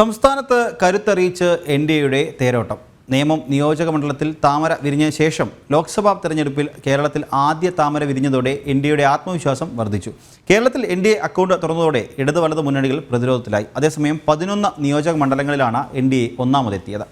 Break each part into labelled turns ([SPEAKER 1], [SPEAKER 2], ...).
[SPEAKER 1] സംസ്ഥാനത്ത് കരുത്തറിയിച്ച് എൻ.ഡി.എയുടെ തേരോട്ടം. നേമം നിയോജക മണ്ഡലത്തിൽ താമര വിരിഞ്ഞ ശേഷം ലോക്സഭാ തെരഞ്ഞെടുപ്പിൽ കേരളത്തിൽ ആദ്യ താമര വിരിഞ്ഞതോടെ എൻ.ഡി.എയുടെ ആത്മവിശ്വാസം വർദ്ധിച്ചു. കേരളത്തിൽ എൻ.ഡി.എ അക്കൗണ്ട് തുറന്നതോടെ ഇടത് വലത് മുന്നണികൾ പ്രതിരോധത്തിലായി. അതേസമയം 11 നിയോജക മണ്ഡലങ്ങളിലാണ് എൻ.ഡി.എ ഒന്നാമതെത്തിയത്.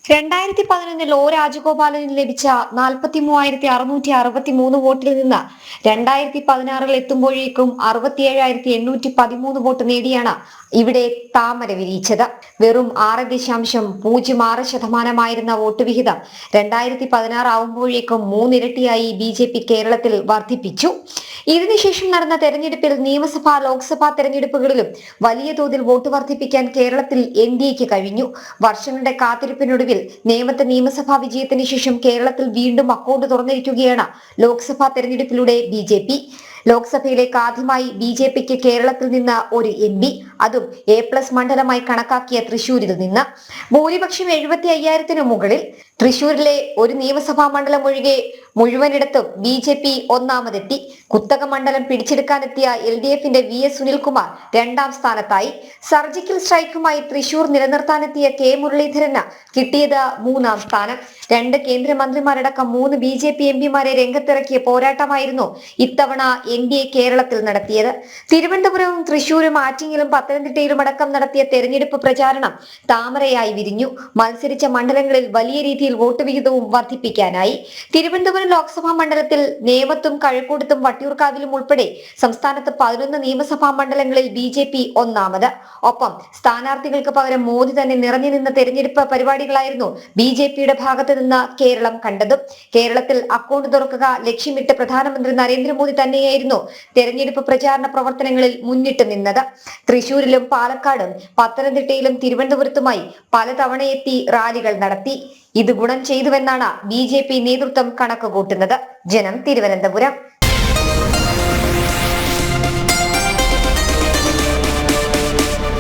[SPEAKER 2] 2011 ഒ രാജഗോപാലന് ലഭിച്ച 43,663 വോട്ടിൽ നിന്ന് 2016 എത്തുമ്പോഴേക്കും 67,813 വോട്ട് നേടിയാണ് ഇവിടെ താമര വിരിയിച്ചത്. വെറും 6.06% വോട്ട് വിഹിതം 2016 ആവുമ്പോഴേക്കും 3 ഇരട്ടിയായി BJP കേരളത്തിൽ വർദ്ധിപ്പിച്ചു. ഇതിനുശേഷം നടന്ന തെരഞ്ഞെടുപ്പിൽ നിയമസഭാ ലോക്സഭാ തെരഞ്ഞെടുപ്പുകളിലും വലിയ തോതിൽ വോട്ട് വർദ്ധിപ്പിക്കാൻ കേരളത്തിൽ എൻ.ഡി.എക്ക് കഴിഞ്ഞു. വർഷങ്ങളുടെ കാത്തിരിപ്പിനൊടുവിൽ നേമത്തെ നിയമസഭാ വിജയത്തിന് ശേഷം കേരളത്തിൽ വീണ്ടും അക്കൗണ്ട് തുറന്നിരിക്കുകയാണ് ലോക്സഭാ തെരഞ്ഞെടുപ്പിലൂടെ BJP. ലോക്സഭയിലേക്ക് ആദ്യമായി BJPക്ക് കേരളത്തിൽ നിന്ന് ഒരു MP, അതും A+ മണ്ഡലമായി കണക്കാക്കിയ തൃശൂരിൽ നിന്ന്. ഭൂരിപക്ഷം 75,000-ന് മുകളിൽ. തൃശൂരിലെ ഒരു നിയമസഭാ മണ്ഡലം ഒഴികെ മുഴുവനിടത്തും BJP ഒന്നാമതെത്തി. കുത്തക മണ്ഡലം പിടിച്ചെടുക്കാനെത്തിയ LDFന്റെ VS സുനിൽകുമാർ 2ാം സ്ഥാനത്തായി. സർജിക്കൽ സ്ട്രൈക്കുമായി തൃശൂർ നിലനിർത്താനെത്തിയ K മുരളീധരന് കിട്ടിയത് 3ാം സ്ഥാനം. 2 കേന്ദ്രമന്ത്രിമാരടക്കം 3 BJP MPമാരെ രംഗത്തിറക്കിയ പോരാട്ടമായിരുന്നു ഇത്തവണ NDA കേരളത്തിൽ നടത്തിയത്. തിരുവനന്തപുരവും തൃശൂരും ആറ്റിങ്ങലും പത്തനംതിട്ടയിലും അടക്കം നടത്തിയ തെരഞ്ഞെടുപ്പ് പ്രചാരണം താമരയായി വിരിഞ്ഞു. മത്സരിച്ച മണ്ഡലങ്ങളിൽ വലിയ രീതിയിൽ വോട്ട് വിഹിതവും വർദ്ധിപ്പിക്കാനായി. തിരുവനന്തപുരം ലോക്സഭാ മണ്ഡലത്തിൽ നേമത്തും കഴക്കൂട്ടത്തും വട്ടിയൂർക്കാവിലും ഉൾപ്പെടെ സംസ്ഥാനത്ത് 11 നിയമസഭാ മണ്ഡലങ്ങളിൽ BJP ഒന്നാമത്. ഒപ്പം സ്ഥാനാർത്ഥികൾക്ക് പകരം മോദി തന്നെ നിറഞ്ഞു നിന്ന തെരഞ്ഞെടുപ്പ് പരിപാടികളായിരുന്നു BJPയുടെ ഭാഗത്ത് നിന്ന് കേരളം കണ്ടതും. കേരളത്തിൽ അക്കൗണ്ട് തുറക്കുക ലക്ഷ്യമിട്ട് പ്രധാനമന്ത്രി നരേന്ദ്രമോദി തന്നെയായിരുന്നു തെരഞ്ഞെടുപ്പ് പ്രചാരണ പ്രവർത്തനങ്ങളിൽ മുന്നിട്ട് നിന്നത്. തൃശൂരിലും പാലക്കാടും പത്തനംതിട്ടയിലും തിരുവനന്തപുരത്തുമായി പലതവണയെത്തി റാലികൾ നടത്തി. ഇത് ഗുണം ചെയ്തുവെന്നാണ് BJP നേതൃത്വം കണക്കുകൂട്ടുന്നത്. ജനം, തിരുവനന്തപുരം.